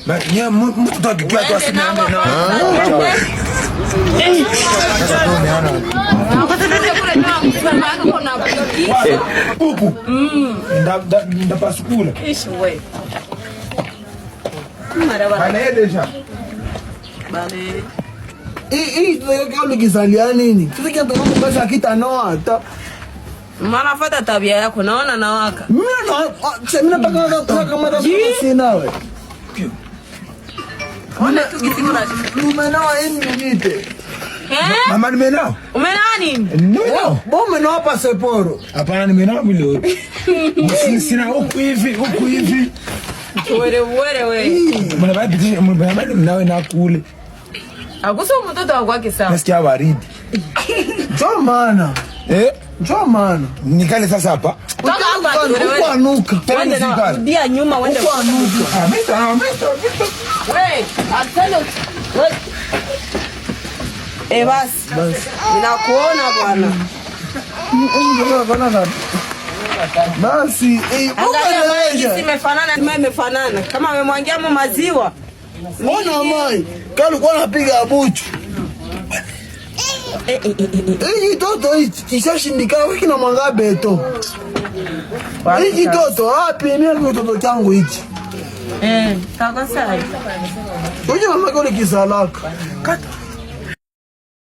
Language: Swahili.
Mwenye mtu akikia tu asimame na. Pupu. Ndapasukula. Ishi wewe. Bale deja. Bale. Hii tunataka kizalia nini? Tusikia tu mambo basi akitanoa hata. Maana fuata tabia yako naona nawaka. Mimi nataka kama sina wewe. Ona tukisikuna. Umenawa nini nite? Mama nimenao. Umenawa nini? Nimenao. Mbona umenawa pa Seporo? Hapana nimenao mwili. Sina huku hivi. Wewe. Mbona mnawe na kule. Akuso mtoto wako wake sawa. Nasikia baridi. Njoo maana. Njoo maana. Nikale sasa hapa. Ukwanuka. Wende na dia nyuma wende. Ukwanuka. Meta. Wewe, asante. Basi. Ninakuona bwana. Basi, angalia imefanana. Kama amemwangia maziwa. Mbona mai? Kali kwa napiga buchu. Toto ishashindika wiki na mwanga beto. Hiki toto wapi? Mimi toto changu hichi. Kaka sai. Uje mama kule kisalaka. Kata